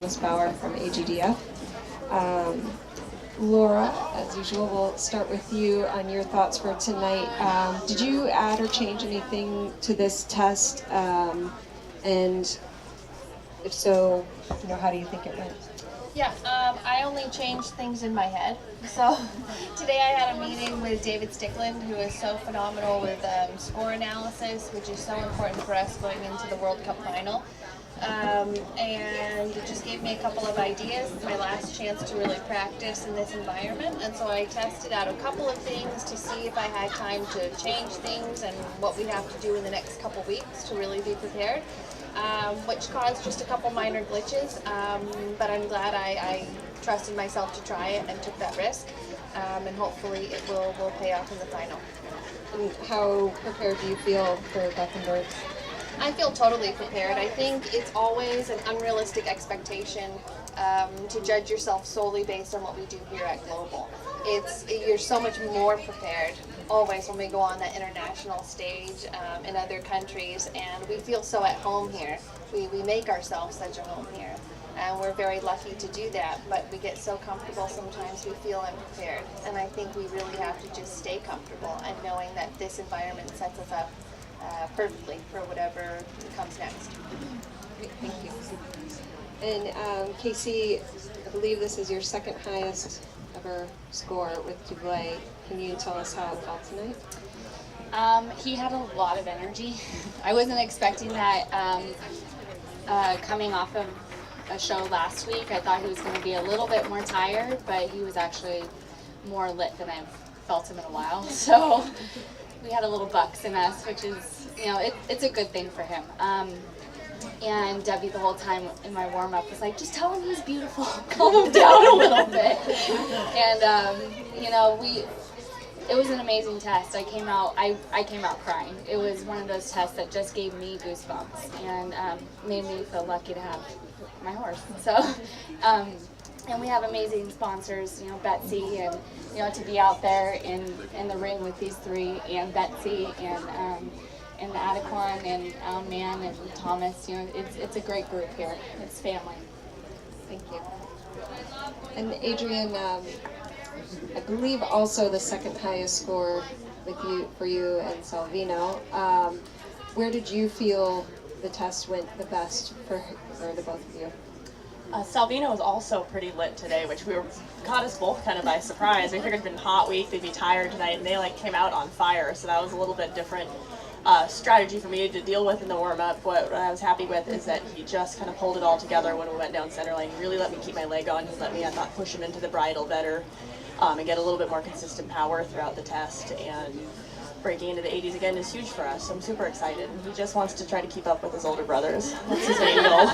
Miss Bauer from AGDF. Um, Laura, as usual, we'll start with you on your thoughts for tonight. Did you add or change anything to this test? And if so, how do you think it went? Yeah, I only changed things in my head. So today I had a meeting with David Stickland, who is so phenomenal with score analysis, which is so important for us going into the World Cup final. And it just gave me a couple of ideas. It's my last chance to really practice in this environment, and so I tested out a couple of things to see if I had time to change things and what we have to do in the next couple weeks to really be prepared, which caused just a couple minor glitches, but I'm glad I trusted myself to try it and took that risk, and hopefully it will pay off in the final. And how prepared do you feel for Gothenburg? I feel totally prepared. I think it's always an unrealistic expectation to judge yourself solely based on what we do here at Global. You're so much more prepared always when we go on that international stage in other countries, and we feel so at home here. We make ourselves such a home here, and we're very lucky to do that, but we get so comfortable sometimes we feel unprepared, and I think we really have to just stay comfortable and knowing that this environment sets us up perfectly for whatever comes next. Thank you. And Kasey, I believe this is your second highest ever score with Dublé. Can you tell us how it felt tonight? He had a lot of energy. I wasn't expecting that coming off of a show last week. I thought he was going to be a little bit more tired, but he was actually more lit than I've felt him in a while. So we had a little bucks in us, which is, it's a good thing for him. And Debbie the whole time in my warm-up was like, just tell him he's beautiful, calm him down a little bit. And, it was an amazing test. I came out crying. It was one of those tests that just gave me goosebumps and made me feel lucky to have my horse. So, and we have amazing sponsors, Betsy, and to be out there in the ring with these three, and Betsy, and Adequan, and Man, and Thomas. It's a great group here. It's family. Thank you. And Adrienne, I believe also the second highest score for you and Salvino. Where did you feel the test went the best for the both of you? Salvino was also pretty lit today, which caught us both kind of by surprise. We figured it'd been a hot week, they'd be tired tonight, and they came out on fire, so that was a little bit different strategy for me to deal with in the warm-up. What I was happy with is that he just kind of pulled it all together when we went down center lane. He really let me keep my leg on. He let me, I thought, push him into the bridle better and get a little bit more consistent power throughout the test. And breaking into the 80s again is huge for us. I'm super excited. He just wants to try to keep up with his older brothers. That's his main goal.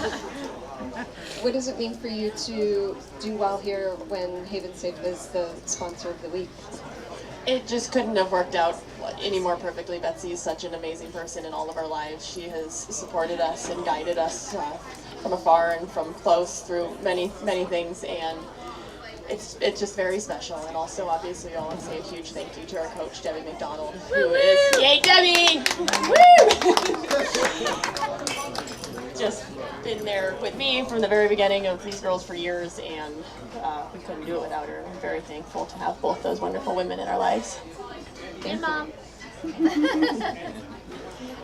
What does it mean for you to do well here when Havensafe is the sponsor of the week? It just couldn't have worked out any more perfectly. Betsy is such an amazing person in all of our lives. She has supported us and guided us from afar and from close through many, many things, and it's just very special. And also, obviously, I want to say a huge thank you to our coach, Debbie McDonald, who is, yay, Debbie! Just been there with me from the very beginning of these girls for years, and we couldn't do it without her. I'm very thankful to have both those wonderful women in our lives. And Mom.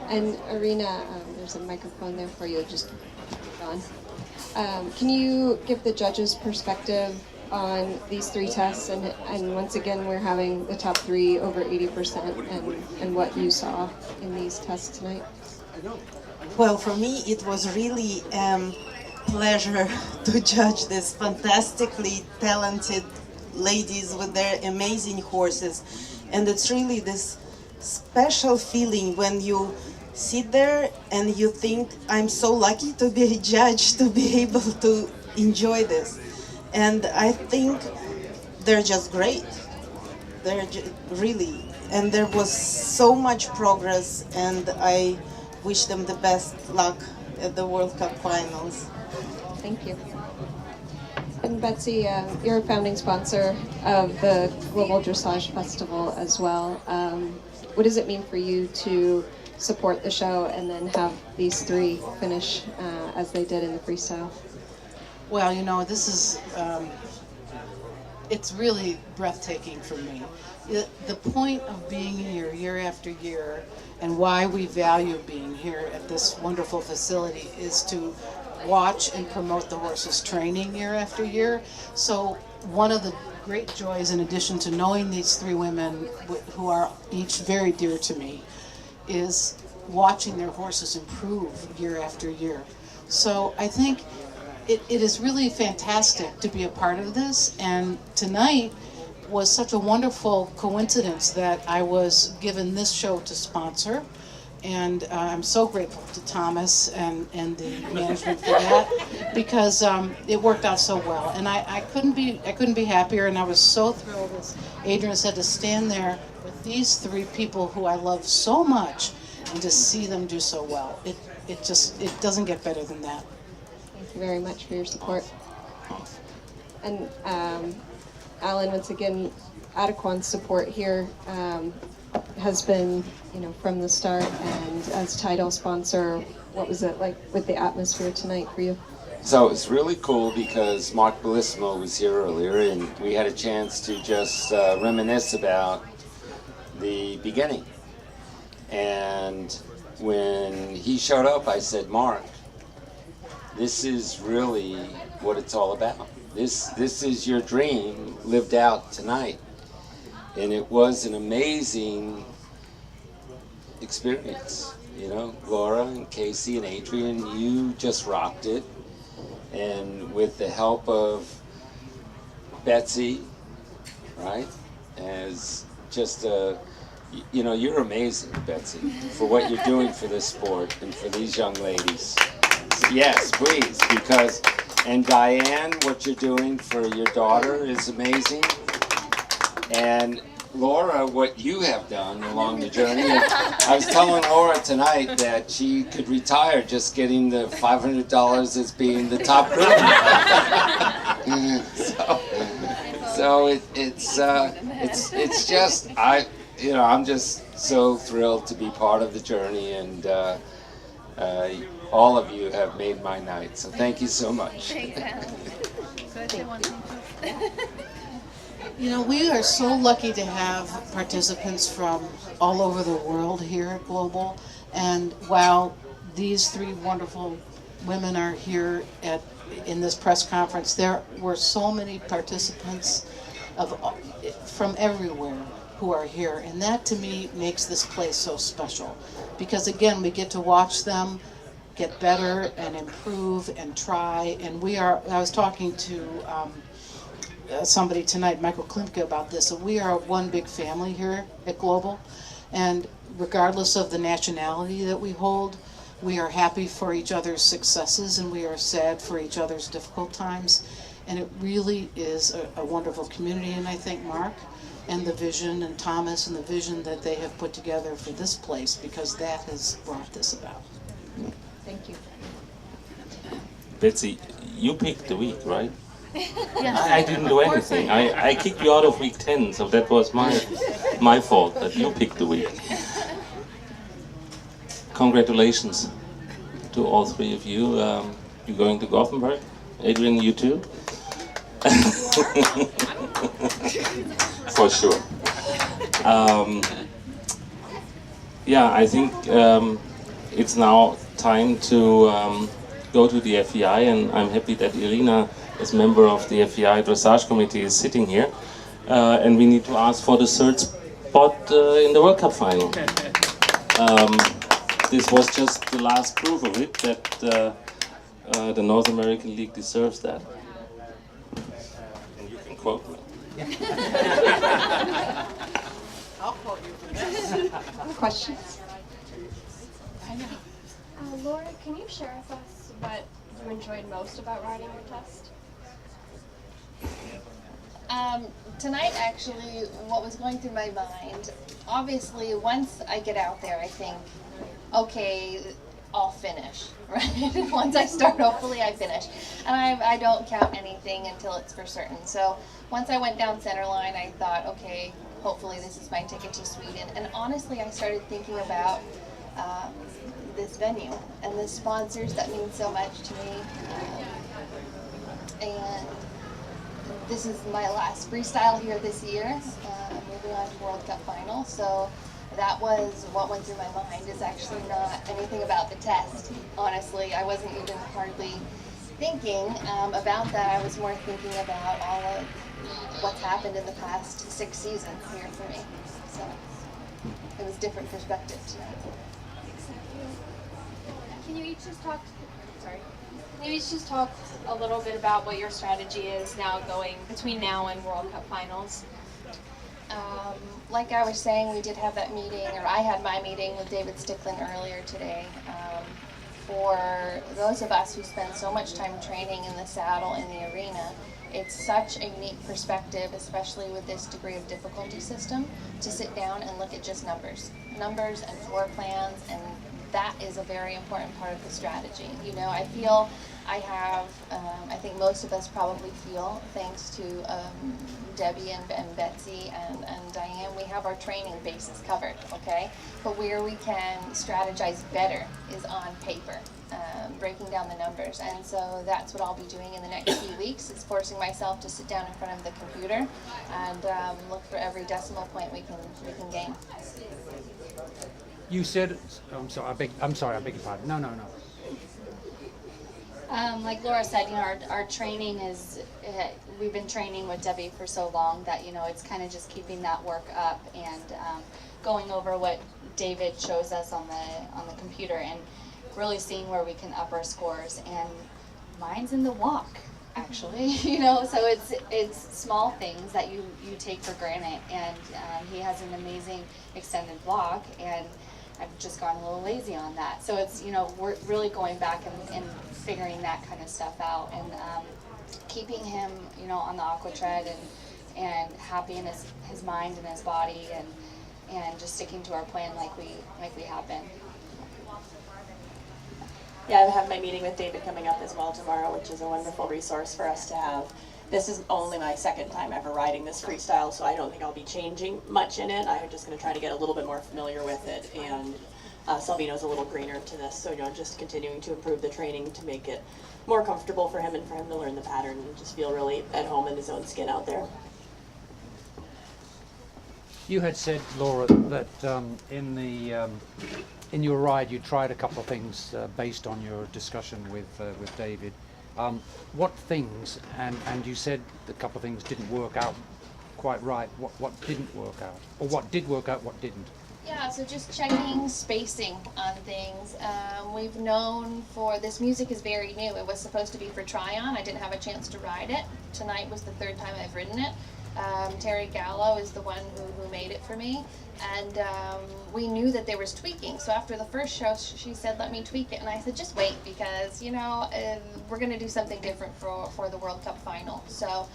And Arena, there's a microphone there for you, just on. Can you give the judges' perspective on these three tests, and once again we're having the top three over 80%, and what you saw in these tests tonight? Well, for me it was really pleasure to judge these fantastically talented ladies with their amazing horses, and it's really this special feeling when you sit there and you think, I'm so lucky to be a judge, to be able to enjoy this. And I think they're just great. They're really, and there was so much progress, and I wish them the best luck at the World Cup finals. Thank you. And Betsy, you're a founding sponsor of the Global Dressage Festival as well. What does it mean for you to support the show and then have these three finish as they did in the freestyle? Well, you know, this is, it's really breathtaking for me. The point of being here year after year and why we value being here at this wonderful facility is to watch and promote the horses' training year after year. So one of the great joys, in addition to knowing these three women who are each very dear to me, is watching their horses improve year after year. So I think it is really fantastic to be a part of this, and tonight was such a wonderful coincidence that I was given this show to sponsor, and I'm so grateful to Thomas and the management for that, because it worked out so well, and I couldn't be happier, and I was so thrilled, as Adrienne said, to stand there with these three people who I love so much and to see them do so well. It doesn't get better than that. Thank you very much for your support. And Alan, once again, Adequan's support here has been, from the start, and as title sponsor, what was it like with the atmosphere tonight for you? So it's really cool because Mark Bellissimo was here earlier, and we had a chance to just reminisce about the beginning. And when he showed up, I said, Mark, this is really what it's all about. This is your dream lived out tonight. And it was an amazing experience. Laura and Kasey and Adrienne, you just rocked it. And with the help of Betsy, right, as just you're amazing, Betsy, for what you're doing for this sport and for these young ladies. Yes, please, and Diane, what you're doing for your daughter is amazing. And Laura, what you have done along the journey. I was telling Laura tonight that she could retire just getting the $500 as being the top groom. So it's just I'm just so thrilled to be part of the journey, and all of you have made my night. So thank you so much. We are so lucky to have participants from all over the world here at Global, and while these three wonderful women are here in this press conference, there were so many participants from everywhere who are here, and that to me makes this place so special, because again, we get to watch them get better and improve and try, and I was talking to somebody tonight, Michael Klimke, about this, and we are one big family here at Global, and regardless of the nationality that we hold, we are happy for each other's successes and we are sad for each other's difficult times, and it really is a wonderful community. And I thank Mark and the vision, and Thomas and the vision that they have put together for this place, because that has brought this about. Thank you. Betsy, you picked the week, right? I didn't do anything. I kicked you out of week 10, so that was my fault that you picked the week. Congratulations to all three of you. You're going to Gothenburg. Adrienne, you too? For sure. I think it's now time to go to the FEI, and I'm happy that Irina, as member of the FEI Dressage Committee, is sitting here, and we need to ask for the third spot in the World Cup final. This was just the last proof of it, that the North American League deserves that. And you can quote me. I'll quote you for this. Questions? I know. Laura, can you share with us what you enjoyed most about riding your test? Tonight, actually, what was going through my mind, obviously, once I get out there, I think, okay, I'll finish, right? Once I start, hopefully I finish. And I don't count anything until it's for certain. So once I went down center line, I thought, okay, hopefully this is my ticket to Sweden. And honestly, I started thinking about this venue and the sponsors that mean so much to me. and this is my last freestyle here this year. Moving on to World Cup final, so that was what went through my mind. Is actually not anything about the test. Honestly, I wasn't even hardly thinking about that. I was more thinking about all of what's happened in the past 6 seasons here for me. So it was different perspective tonight. Can you each just talk? Sorry. Can you each just talk a little bit about what your strategy is now going between now and World Cup finals? Like I was saying, we did have that meeting, or I had my meeting with David Sticklin earlier today. For those of us who spend so much time training in the saddle in the arena, it's such a neat perspective, especially with this degree of difficulty system, to sit down and look at just numbers and floor plans, and that is a very important part of the strategy. You know, I feel I have, I think most of us probably feel, thanks to Debbie and Betsy and Diane, we have our training bases covered, okay? But where we can strategize better is on paper, breaking down the numbers. And so that's what I'll be doing in the next few weeks, is forcing myself to sit down in front of the computer and look for every decimal point we can gain. You said, I'm sorry, I beg your pardon. No. Like Laura said, you know, our training is, we've been training with Debbie for so long that, you know, it's kind of just keeping that work up and going over what David shows us on the computer and really seeing where we can up our scores. And mine's in the walk, actually, you know, so it's small things that you take for granted. And he has an amazing extended walk, and I've just gone a little lazy on that. So it's, you know, we're really going back and figuring that kind of stuff out, and keeping him, you know, on the aqua tread and happy in his mind and his body, and just sticking to our plan like we have been. Yeah, I have my meeting with David coming up as well tomorrow, which is a wonderful resource for us to have. This is only my second time ever riding this freestyle, so I don't think I'll be changing much in it. I'm just going to try to get a little bit more familiar with it, and Salvino's a little greener to this, so, you know, just continuing to improve the training to make it more comfortable for him and for him to learn the pattern and just feel really at home in his own skin out there. You had said, Laura, that in your ride you tried a couple of things based on your discussion with David. What things, and you said a couple of things didn't work out quite right. What didn't work out? Or what did work out, what didn't? Yeah, so just checking spacing on things. We've known for, this music is very new. It was supposed to be for Tryon. I didn't have a chance to ride it. Tonight was the 3rd time I've ridden it. Terry Gallo is the one who made it for me. And we knew that there was tweaking. So after the first show, she said, let me tweak it. And I said, just wait, because, you know, we're going to do something different for the World Cup final. So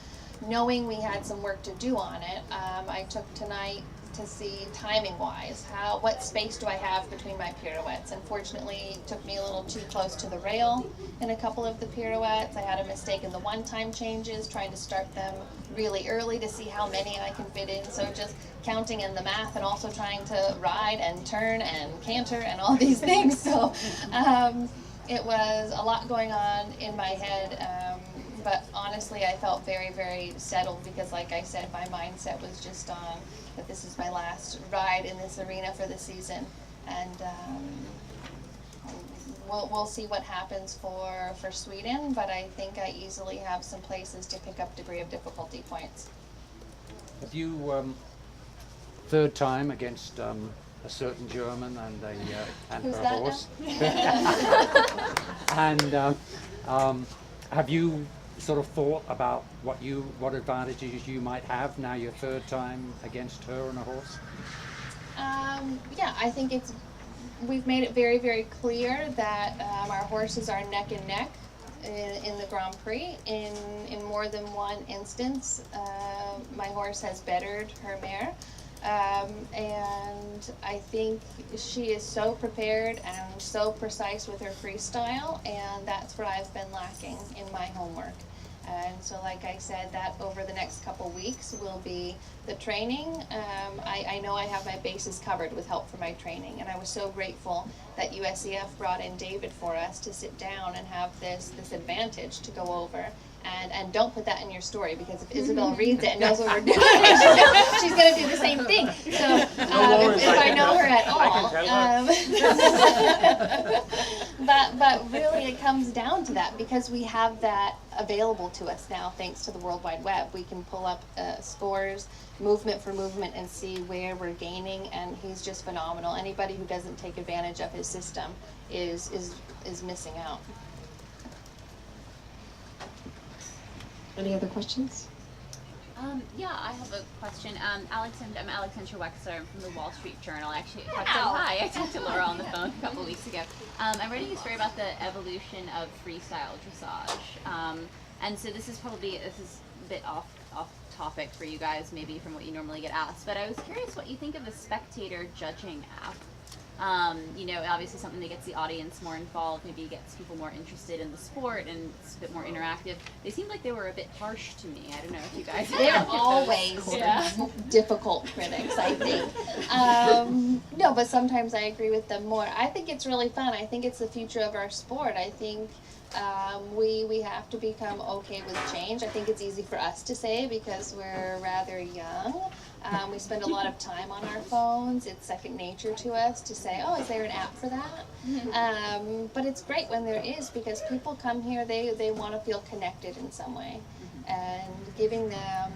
knowing we had some work to do on it, I took tonight to see timing-wise, what space do I have between my pirouettes. Unfortunately, it took me a little too close to the rail in a couple of the pirouettes. I had a mistake in the one-time changes, trying to start them really early to see how many I can fit in. So just counting in the math and also trying to ride and turn and canter and all these things. So it was a lot going on in my head. But honestly, I felt very, very settled because, like I said, my mindset was just on that this is my last ride in this arena for the season. And we'll see what happens for Sweden, but I think I easily have some places to pick up degree of difficulty points. Have you, 3rd time against a certain German and her horse? And have you sort of thought about what advantages you might have now your 3rd time against her and a horse? Yeah, I think we've made it very, very clear that our horses are neck and neck in the Grand Prix. In more than one instance, my horse has bettered her mare. And I think she is so prepared and so precise with her freestyle, and that's what I've been lacking in my homework. And so, like I said, that over the next couple weeks will be the training. I know I have my bases covered with help for my training, and I was so grateful that USEF brought in David for us to sit down and have this advantage to go over. And don't put that in your story, because if Isabel reads it and knows what we're doing, she's going to do the same thing. So if I know her at all. But really it comes down to that, because we have that available to us now thanks to the World Wide Web. We can pull up scores, movement for movement, and see where we're gaining, and he's just phenomenal. Anybody who doesn't take advantage of his system is missing out. Any other questions? Yeah, I have a question. I'm Alexandra Wexler. I'm from the Wall Street Journal. I talked to Laura on the phone a couple weeks ago. I'm writing a story about the evolution of freestyle dressage. And so this is a bit off topic for you guys, maybe from what you normally get asked. But I was curious what you think of the spectator judging app. Obviously something that gets the audience more involved, maybe gets people more interested in the sport, and it's a bit more interactive. They seemed like they were a bit harsh to me. I don't know if you guys... They're always difficult critics, I think. No, but sometimes I agree with them more. I think it's really fun. I think it's the future of our sport. I think we have to become okay with change. I think it's easy for us to say because we're rather young. We spend a lot of time on our phones. It's second nature to us to say, oh, is there an app for that? But it's great when there is, because people come here, they want to feel connected in some way. And giving them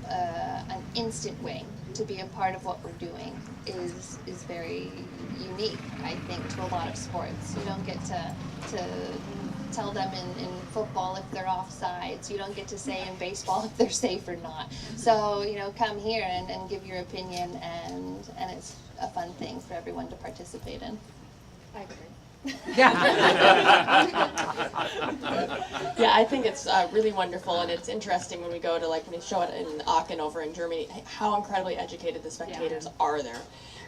an instant way to be a part of what we're doing is very unique, I think, to a lot of sports. You don't get to tell them in football if they're offsides. You don't get to say in baseball if they're safe or not. So, come here and give your opinion, and it's a fun thing for everyone to participate in. I agree. Yeah, I think it's really wonderful, and it's interesting when we go to, when we show it in Aachen over in Germany, how incredibly educated the spectators are there.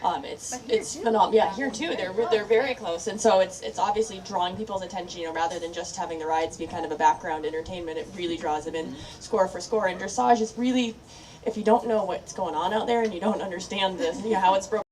It's phenomenal. Yeah, here too. They're very close, and so it's obviously drawing people's attention. Rather than just having the rides be kind of a background entertainment, it really draws them in score for score. And dressage is really, if you don't know what's going on out there and you don't understand how it's broken